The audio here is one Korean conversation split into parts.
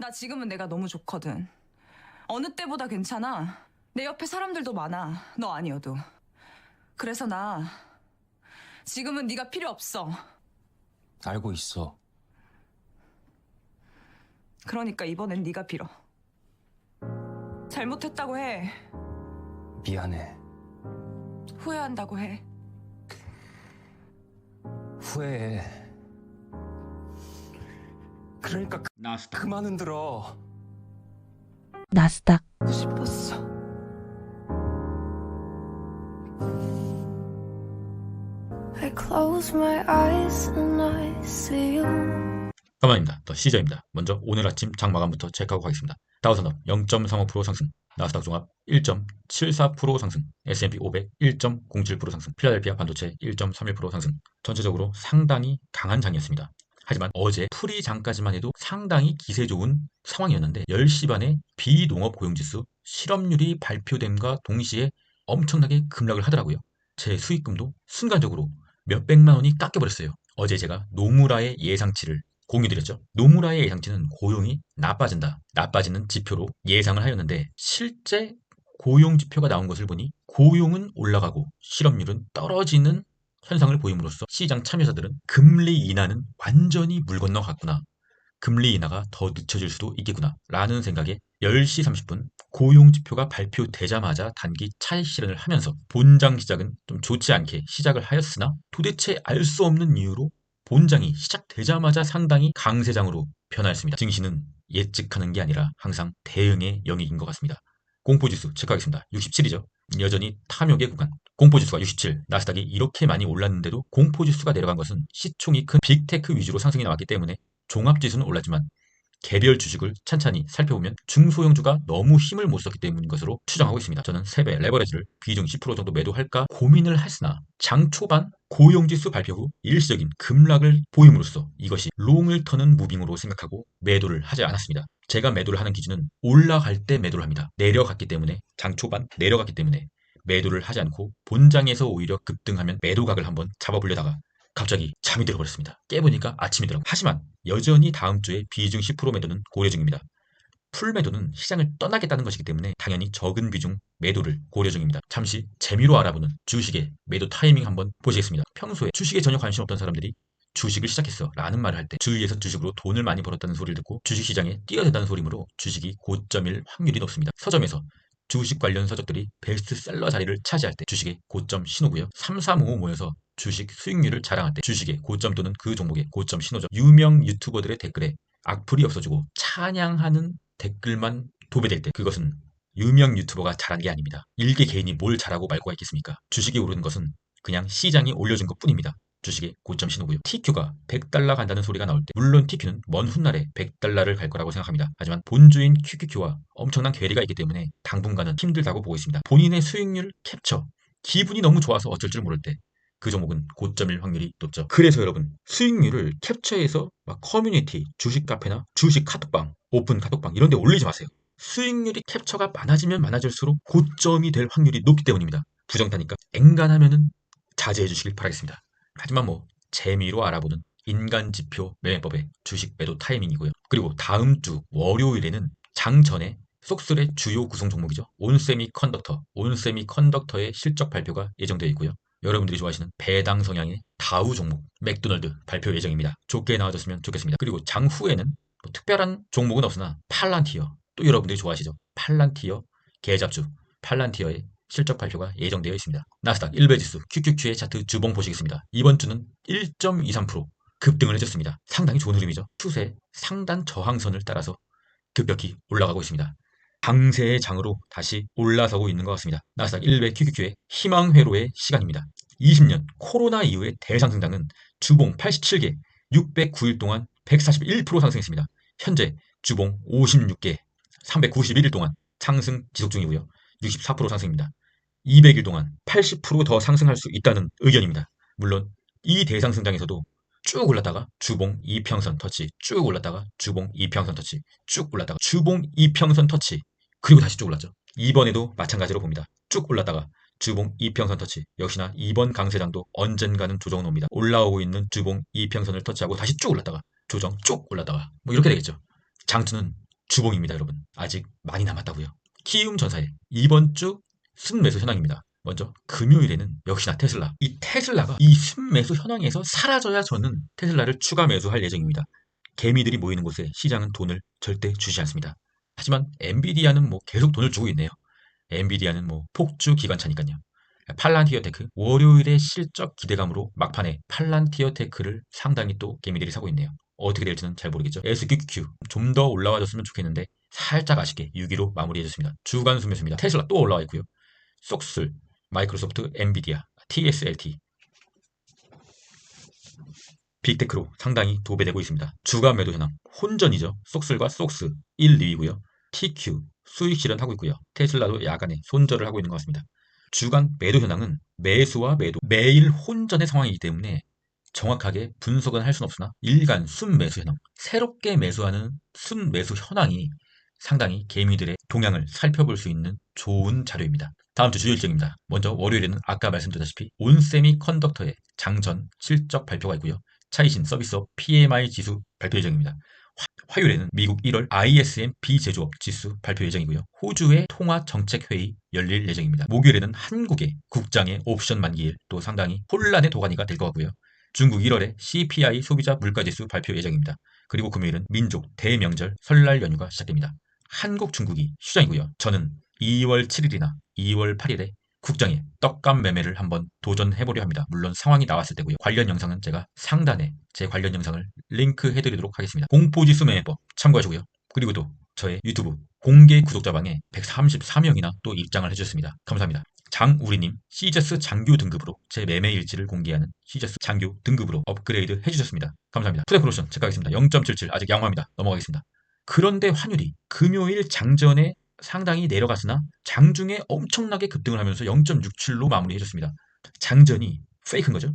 나 지금은 내가 너무 좋거든. 어느 때보다 괜찮아. 내 옆에 사람들도 많아. 너 아니어도. 그래서 나 지금은 네가 필요 없어. 알고 있어. 그러니까 이번엔 네가 빌어. 잘못했다고 해. 미안해. 후회한다고 해. 후회해. 그러니까 나스닥. 그만 흔들어. 나스닥. 싶었어. I close my eyes and I see you. 가만입니다. 더 시저입니다. 먼저 오늘 아침 장마감부터 체크하고 가겠습니다. 다우산업 0.35% 상승, 나스닥 종합 1.74% 상승, S&P 500 1.07% 상승, 필라델피아 반도체 1.31% 상승. 전체적으로 상당히 강한 장이었습니다. 하지만 어제 풀이장까지만 해도 상당히 기세 좋은 상황이었는데 10시 반에 비농업 고용지수 실업률이 발표됨과 동시에 엄청나게 급락을 하더라고요. 제 수익금도 순간적으로 몇백만 원이 깎여버렸어요. 어제 제가 노무라의 예상치를 공유드렸죠. 노무라의 예상치는 고용이 나빠진다, 나빠지는 지표로 예상을 하였는데 실제 고용 지표가 나온 것을 보니 고용은 올라가고 실업률은 떨어지는 현상을 보임으로써 시장 참여자들은 금리 인하는 완전히 물 건너갔구나, 금리 인하가 더 늦춰질 수도 있겠구나 라는 생각에 10시 30분 고용지표가 발표되자마자 단기 차익 실현을 하면서 본장 시작은 좀 좋지 않게 시작을 하였으나 도대체 알 수 없는 이유로 본장이 시작되자마자 상당히 강세장으로 변화했습니다. 증시는 예측하는 게 아니라 항상 대응의 영역인 것 같습니다. 공포지수 체크하겠습니다. 67이죠. 여전히 탐욕의 구간. 공포지수가 67, 나스닥이 이렇게 많이 올랐는데도 공포지수가 내려간 것은 시총이 큰 빅테크 위주로 상승이 나왔기 때문에 종합지수는 올랐지만 개별 주식을 찬찬히 살펴보면 중소형주가 너무 힘을 못 썼기 때문인 것으로 추정하고 있습니다. 저는 3배 레버리지를 비중 10% 정도 매도할까 고민을 했으나 장 초반 고용지수 발표 후 일시적인 급락을 보임으로써 이것이 롱을 터는 무빙으로 생각하고 매도를 하지 않았습니다. 제가 매도를 하는 기준은 올라갈 때 매도를 합니다. 내려갔기 때문에, 장 초반 내려갔기 때문에 매도를 하지 않고 본장에서 오히려 급등하면 매도각을 한번 잡아보려다가 갑자기 잠이 들어버렸습니다. 깨보니까 아침이더라고요. 하지만 여전히 다음 주에 비중 10% 매도는 고려 중입니다. 풀 매도는 시장을 떠나겠다는 것이기 때문에 당연히 적은 비중 매도를 고려 중입니다. 잠시 재미로 알아보는 주식의 매도 타이밍 한번 보시겠습니다. 평소에 주식에 전혀 관심 없던 사람들이 주식을 시작했어 라는 말을 할 때 주위에서 주식으로 돈을 많이 벌었다는 소리를 듣고 주식시장에 뛰어든다는 소리므로 주식이 고점일 확률이 높습니다. 서점에서 주식 관련 서적들이 베스트셀러 자리를 차지할 때 주식의 고점 신호고요. 3355 모여서 주식 수익률을 자랑할 때 주식의 고점 또는 그 종목의 고점 신호죠. 유명 유튜버들의 댓글에 악플이 없어지고 찬양하는 댓글만 도배될 때 그것은 유명 유튜버가 잘한 게 아닙니다. 일개 개인이 뭘 잘하고 말고가 있겠습니까? 주식이 오르는 것은 그냥 시장이 올려준 것 뿐입니다. 주식의 고점 신호고요. TQ가 100달러 간다는 소리가 나올 때 물론 TQ는 먼 훗날에 100달러를 갈 거라고 생각합니다. 하지만 본주인 QQQ와 엄청난 괴리가 있기 때문에 당분간은 힘들다고 보고 있습니다. 본인의 수익률 캡처, 기분이 너무 좋아서 어쩔 줄 모를 때 그 종목은 고점일 확률이 높죠. 그래서 여러분 수익률을 캡처해서 막 커뮤니티, 주식 카페나 주식 카톡방, 오픈 카톡방 이런 데 올리지 마세요. 수익률이 캡처가 많아지면 많아질수록 고점이 될 확률이 높기 때문입니다. 부정타니까 엔간하면은 자제해 주시길 바라겠습니다. 하지만 뭐 재미로 알아보는 인간지표 매매법의 주식 매도 타이밍이고요. 그리고 다음 주 월요일에는 장 전에 속설의 주요 구성 종목이죠. 온세미컨덕터의 실적 발표가 예정되어 있고요. 여러분들이 좋아하시는 배당 성향의 다우 종목 맥도널드 발표 예정입니다. 좋게 나와줬으면 좋겠습니다. 그리고 장 후에는 뭐 특별한 종목은 없으나 팔란티어, 또 여러분들이 좋아하시죠. 팔란티어 계잡주 팔란티어의 실적 발표가 예정되어 있습니다. 나스닥 1배지수 QQQ의 차트 주봉 보시겠습니다. 이번 주는 1.23% 급등을 해줬습니다. 상당히 좋은 흐름이죠. 추세 상단 저항선을 따라서 급격히 올라가고 있습니다. 강세의 장으로 다시 올라서고 있는 것 같습니다. 나스닥 1배 QQQ의 희망회로의 시간입니다. 20년 코로나 이후의 대상승장은 주봉 87개, 609일 동안 141% 상승했습니다. 현재 주봉 56개, 391일 동안 상승 지속 중이고요. 64% 상승입니다. 200일 동안 80%더 상승할 수 있다는 의견입니다. 물론 이 대상승장에서도 쭉 올랐다가 주봉 이평선 터치, 쭉 올랐다가 주봉 이평선 터치, 쭉 올랐다가 주봉 이평선 터치, 그리고 다시 쭉 올랐죠. 이번에도 마찬가지로 봅니다. 쭉 올랐다가 주봉 이평선 터치, 역시나 이번 강세장도 언젠가는 조정은 옵니다. 올라오고 있는 주봉 이평선을 터치하고 다시 쭉 올랐다가 조정 쭉 올랐다가 뭐 이렇게 되겠죠. 장투는 주봉입니다, 여러분. 아직 많이 남았다고요. 키움전사의 이번 주 순매수 현황입니다. 먼저 금요일에는 역시나 테슬라. 이 테슬라가 이 순매수 현황에서 사라져야 저는 테슬라를 추가 매수할 예정입니다. 개미들이 모이는 곳에 시장은 돈을 절대 주지 않습니다. 하지만 엔비디아는 뭐 계속 돈을 주고 있네요. 엔비디아는 뭐 폭주 기관차니까요. 팔란티어테크 월요일의 실적 기대감으로 막판에 팔란티어테크를 상당히 또 개미들이 사고 있네요. 어떻게 될지는 잘 모르겠죠. SQQ 좀 더 올라와줬으면 좋겠는데 살짝 아쉽게 6위로 마무리해줬습니다. 주간 순매수입니다. 테슬라 또 올라와 있고요. 속술, 마이크로소프트, 엔비디아, TSLT 빅테크로 상당히 도배되고 있습니다. 주간 매도 현황 혼전이죠. 속술과 속스 1, 2위고요. TQ 수익 실현하고 있고요. 테슬라도 야간에 손절을 하고 있는 것 같습니다. 주간 매도 현황은 매수와 매도 매일 혼전의 상황이기 때문에 정확하게 분석은 할 수는 없으나 일간 순매수 현황, 새롭게 매수하는 순매수 현황이 상당히 개미들의 동향을 살펴볼 수 있는 좋은 자료입니다. 다음 주 주요 일정입니다. 먼저 월요일에는 아까 말씀드렸다시피 온세미컨덕터의 장전 실적 발표가 있고요. 차이신 서비스업 PMI 지수 발표 예정입니다. 화요일에는 미국 1월 ISM 비제조업 지수 발표 예정이고요. 호주의 통화정책회의 열릴 예정입니다. 목요일에는 한국의 국장의 옵션 만기일 또 상당히 혼란의 도가니가 될 것 같고요. 중국 1월에 CPI 소비자 물가지수 발표 예정입니다. 그리고 금요일은 민족 대명절 설날 연휴가 시작됩니다. 한국, 중국이 휴장이고요. 저는 2월 7일이나 2월 8일에 국장의 떡값 매매를 한번 도전해보려 합니다. 물론 상황이 나왔을 때고요. 관련 영상은 제가 상단에 제 관련 영상을 링크해드리도록 하겠습니다. 공포지수 매매법 참고하시고요. 그리고 또 저의 유튜브 공개 구독자방에 134명이나 또 입장을 해주셨습니다. 감사합니다. 장우리님, 시저스 장교 등급으로 제 매매 일지를 공개하는 시저스 장교 등급으로 업그레이드 해주셨습니다. 감사합니다. 푸드크로션 체크하겠습니다. 0.77 아직 양호합니다. 넘어가겠습니다. 그런데 환율이 금요일 장전에 상당히 내려갔으나 장중에 엄청나게 급등을 하면서 0.67로 마무리해줬습니다. 장전이 페이크인 거죠.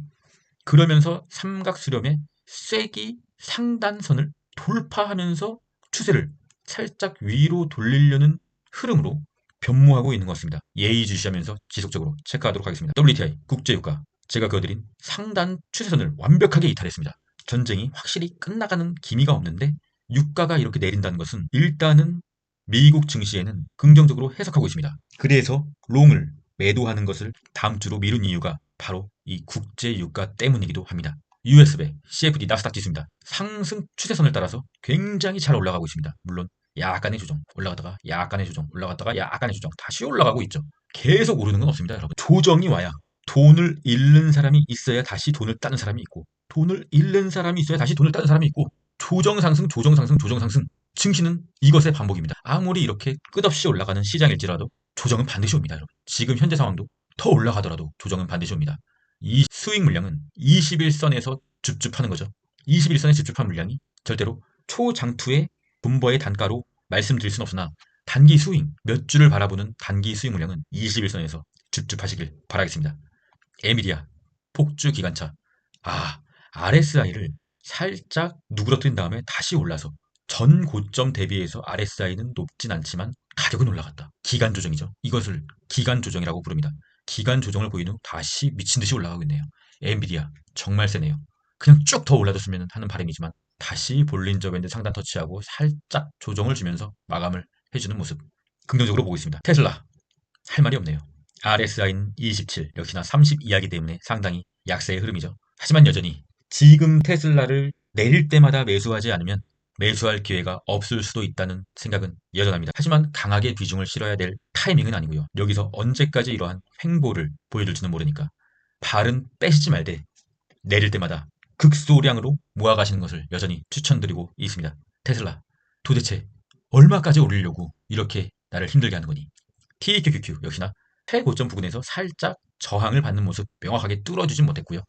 그러면서 삼각수렴의 쐐기 상단선을 돌파하면서 추세를 살짝 위로 돌리려는 흐름으로 변모하고 있는 것 같습니다. 예의주시하면서 지속적으로 체크하도록 하겠습니다. WTI 국제유가 제가 그어드린 상단 추세선을 완벽하게 이탈했습니다. 전쟁이 확실히 끝나가는 기미가 없는데 유가가 이렇게 내린다는 것은 일단은 미국 증시에는 긍정적으로 해석하고 있습니다. 그래서 롱을 매도하는 것을 다음 주로 미룬 이유가 바로 이 국제 유가 때문이기도 합니다. US배 CFD 나스닥 지수입니다. 상승 추세선을 따라서 굉장히 잘 올라가고 있습니다. 물론 약간의 조정, 올라갔다가 약간의 조정, 올라갔다가 약간의 조정, 다시 올라가고 있죠. 계속 오르는 건 없습니다, 여러분. 조정이 와야 돈을 잃는 사람이 있어야 다시 돈을 따는 사람이 있고, 돈을 잃는 사람이 있어야 다시 돈을 따는 사람이 있고, 조정 상승, 조정 상승, 조정 상승. 증시는 이것의 반복입니다. 아무리 이렇게 끝없이 올라가는 시장일지라도 조정은 반드시 옵니다, 여러분. 지금 현재 상황도 더 올라가더라도 조정은 반드시 옵니다. 이 수익 물량은 21선에서 줍줍하는 거죠. 21선에 줍줍한 물량이 절대로 초장투의 분버의 단가로 말씀드릴 수는 없으나 단기 수익, 몇 주를 바라보는 단기 수익 물량은 21선에서 줍줍하시길 바라겠습니다. 엔비디아, 폭주 기관차. RSI를 살짝 누그러뜨린 다음에 다시 올라서 전 고점 대비해서 RSI는 높진 않지만 가격은 올라갔다. 기간 조정이죠. 이것을 기간 조정이라고 부릅니다. 기간 조정을 보인 후 다시 미친 듯이 올라가고 있네요. 엔비디아 정말 세네요. 그냥 쭉 더 올라줬으면 하는 바람이지만 다시 볼린저 밴드 상단 터치하고 살짝 조정을 주면서 마감을 해주는 모습 긍정적으로 보고 있습니다. 테슬라 할 말이 없네요. RSI는 27 역시나 30 이하이기 때문에 상당히 약세의 흐름이죠. 하지만 여전히 지금 테슬라를 내릴 때마다 매수하지 않으면 매수할 기회가 없을 수도 있다는 생각은 여전합니다. 하지만 강하게 비중을 실어야 될 타이밍은 아니고요. 여기서 언제까지 이러한 횡보를 보여줄지는 모르니까 발은 빼시지 말되 내릴 때마다 극소량으로 모아가시는 것을 여전히 추천드리고 있습니다. 테슬라 도대체 얼마까지 올리려고 이렇게 나를 힘들게 하는 거니? TQQQ 역시나 최고점 부근에서 살짝 저항을 받는 모습 명확하게 뚫어주진 못했고요.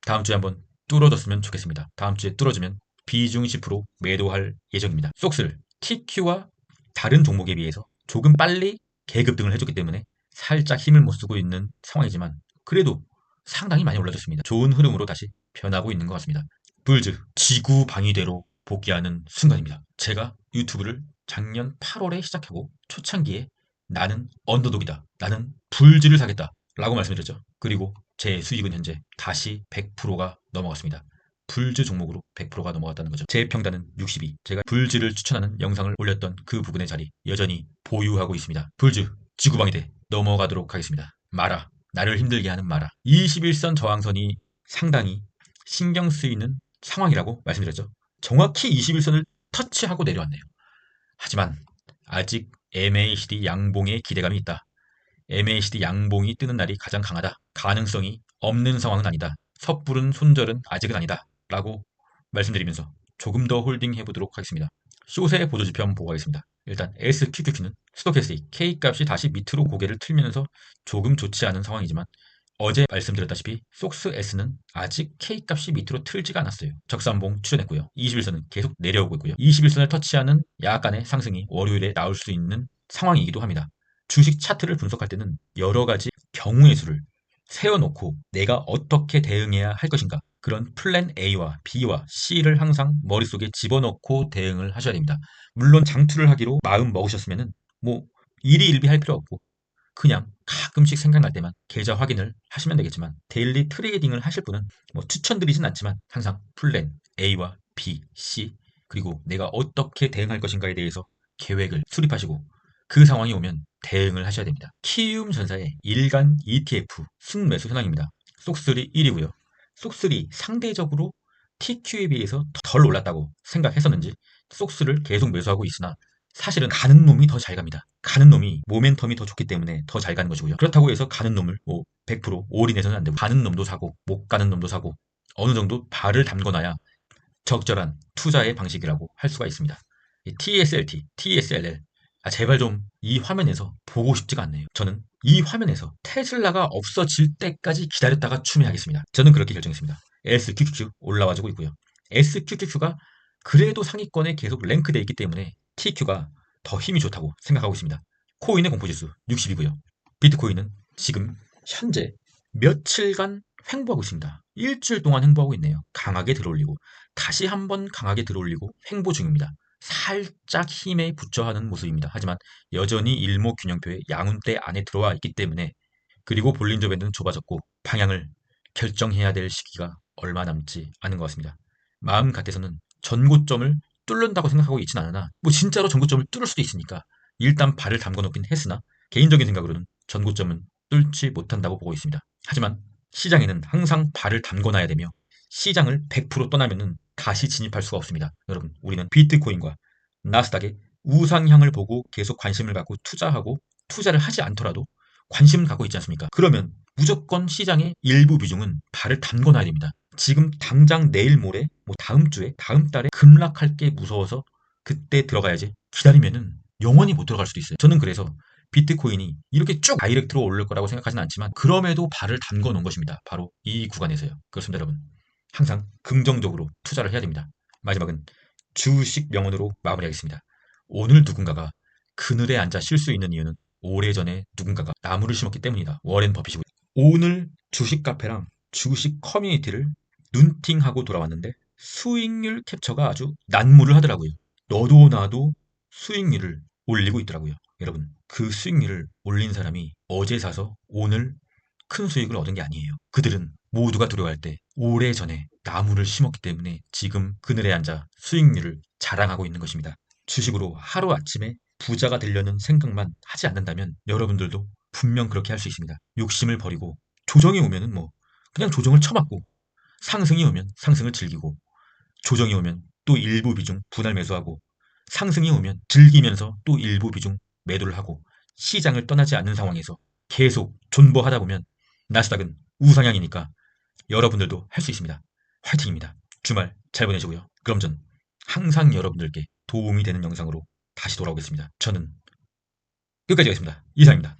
다음 주에 한번 뚫어줬으면 좋겠습니다. 다음 주에 뚫어주면 비중 10% 매도할 예정입니다. 속슬 TQ와 다른 종목에 비해서 조금 빨리 계급등을 해줬기 때문에 살짝 힘을 못 쓰고 있는 상황이지만 그래도 상당히 많이 올라줬습니다. 좋은 흐름으로 다시 변하고 있는 것 같습니다. 불즈 지구 방위대로 복귀하는 순간입니다. 제가 유튜브를 작년 8월에 시작하고 초창기에 나는 언더독이다. 나는 불즈를 사겠다. 라고 말씀드렸죠. 그리고 제 수익은 현재 다시 100%가 넘어갔습니다. 불즈 종목으로 100%가 넘어갔다는 거죠. 제 평단은 62. 제가 불즈를 추천하는 영상을 올렸던 그 부근의 자리 여전히 보유하고 있습니다. 불즈 지구방위 대 넘어가도록 하겠습니다. 마라, 나를 힘들게 하는 마라. 21선 저항선이 상당히 신경 쓰이는 상황이라고 말씀드렸죠. 정확히 21선을 터치하고 내려왔네요. 하지만 아직 MACD 양봉의 기대감이 있다. MACD 양봉이 뜨는 날이 가장 강하다. 가능성이 없는 상황은 아니다. 섣부른 손절은 아직은 아니다. 라고 말씀드리면서 조금 더 홀딩 해보도록 하겠습니다. 숏의 보조지표 한번 보고 가겠습니다. 일단 SQQQ는 스토캐스틱 K값이 다시 밑으로 고개를 틀면서 조금 좋지 않은 상황이지만 어제 말씀드렸다시피 속스 S는 아직 K값이 밑으로 틀지가 않았어요. 적산봉 출현했고요. 21선은 계속 내려오고 있고요. 21선을 터치하는 약간의 상승이 월요일에 나올 수 있는 상황이기도 합니다. 주식 차트를 분석할 때는 여러 가지 경우의 수를 세워놓고 내가 어떻게 대응해야 할 것인가, 그런 플랜 A와 B와 C를 항상 머릿속에 집어넣고 대응을 하셔야 됩니다. 물론 장투를 하기로 마음 먹으셨으면은 뭐 일희일비 할 필요 없고 그냥 가끔씩 생각날 때만 계좌 확인을 하시면 되겠지만, 데일리 트레이딩을 하실 분은 뭐 추천드리진 않지만 항상 플랜 A와 B, C 그리고 내가 어떻게 대응할 것인가에 대해서 계획을 수립하시고 그 상황이 오면 대응을 하셔야 됩니다. 키움전사의 일간 ETF 순매수 현황입니다. 쏙3 1위고요. 쏙3 상대적으로 TQ에 비해서 덜 올랐다고 생각했었는지 쏙3를 계속 매수하고 있으나 사실은 가는 놈이 더 잘 갑니다. 가는 놈이 모멘텀이 더 좋기 때문에 더 잘 가는 것이고요. 그렇다고 해서 가는 놈을 뭐 100% 올인해서는 안 되고, 가는 놈도 사고 못 가는 놈도 사고 어느 정도 발을 담궈놔야 적절한 투자의 방식이라고 할 수가 있습니다. TSLT, TSLL 제발 좀 이 화면에서 보고 싶지가 않네요. 저는 이 화면에서 테슬라가 없어질 때까지 기다렸다가 추매하겠습니다. 저는 그렇게 결정했습니다. SQQQ 올라와주고 있고요. SQQQ가 그래도 상위권에 계속 랭크되어 있기 때문에 TQ가 더 힘이 좋다고 생각하고 있습니다. 코인의 공포지수 60이고요. 비트코인은 지금 현재 며칠간 횡보하고 있습니다. 일주일 동안 횡보하고 있네요. 강하게 들어올리고 다시 한번 강하게 들어올리고 횡보 중입니다. 살짝 힘에 붙여 하는 모습입니다. 하지만 여전히 일목균형표의 양운대 안에 들어와 있기 때문에, 그리고 볼린저 밴드는 좁아졌고 방향을 결정해야 될 시기가 얼마 남지 않은 것 같습니다. 마음 같아서는 전고점을 뚫는다고 생각하고 있진 않으나 뭐 진짜로 전고점을 뚫을 수도 있으니까 일단 발을 담궈 놓긴 했으나 개인적인 생각으로는 전고점은 뚫지 못한다고 보고 있습니다. 하지만 시장에는 항상 발을 담궈 놔야 되며 시장을 100% 떠나면은 다시 진입할 수가 없습니다. 여러분, 우리는 비트코인과 나스닥의 우상향을 보고 계속 관심을 갖고 투자를 하지 않더라도 관심을 갖고 있지 않습니까? 그러면 무조건 시장의 일부 비중은 발을 담궈 놔야 됩니다. 지금 당장 내일 모레 뭐 다음 주에 다음 달에 급락할 게 무서워서 그때 들어가야지 기다리면은 영원히 못 들어갈 수도 있어요. 저는 그래서 비트코인이 이렇게 쭉 다이렉트로 오를 거라고 생각하진 않지만 그럼에도 발을 담궈 놓은 것입니다. 바로 이 구간에서요. 그렇습니다, 여러분. 항상 긍정적으로 투자를 해야 됩니다. 마지막은 주식 명언으로 마무리하겠습니다. 오늘 누군가가 그늘에 앉아 쉴 수 있는 이유는 오래전에 누군가가 나무를 심었기 때문이다. 워렌 버핏이고, 오늘 주식 카페랑 주식 커뮤니티를 눈팅하고 돌아왔는데 수익률 캡처가 아주 난무를 하더라고요. 너도 나도 수익률을 올리고 있더라고요. 여러분, 그 수익률을 올린 사람이 어제 사서 오늘 큰 수익을 얻은 게 아니에요. 그들은 모두가 두려워할 때 오래전에 나무를 심었기 때문에 지금 그늘에 앉아 수익률을 자랑하고 있는 것입니다. 주식으로 하루아침에 부자가 되려는 생각만 하지 않는다면 여러분들도 분명 그렇게 할 수 있습니다. 욕심을 버리고 조정이 오면은 뭐 그냥 조정을 쳐맞고, 상승이 오면 상승을 즐기고, 조정이 오면 또 일부 비중 분할 매수하고, 상승이 오면 즐기면서 또 일부 비중 매도를 하고, 시장을 떠나지 않는 상황에서 계속 존버하다 보면 나스닥은 우상향이니까 여러분들도 할 수 있습니다. 화이팅입니다. 주말 잘 보내시고요. 그럼 전 항상 여러분들께 도움이 되는 영상으로 다시 돌아오겠습니다. 저는 끝까지 하겠습니다. 이상입니다.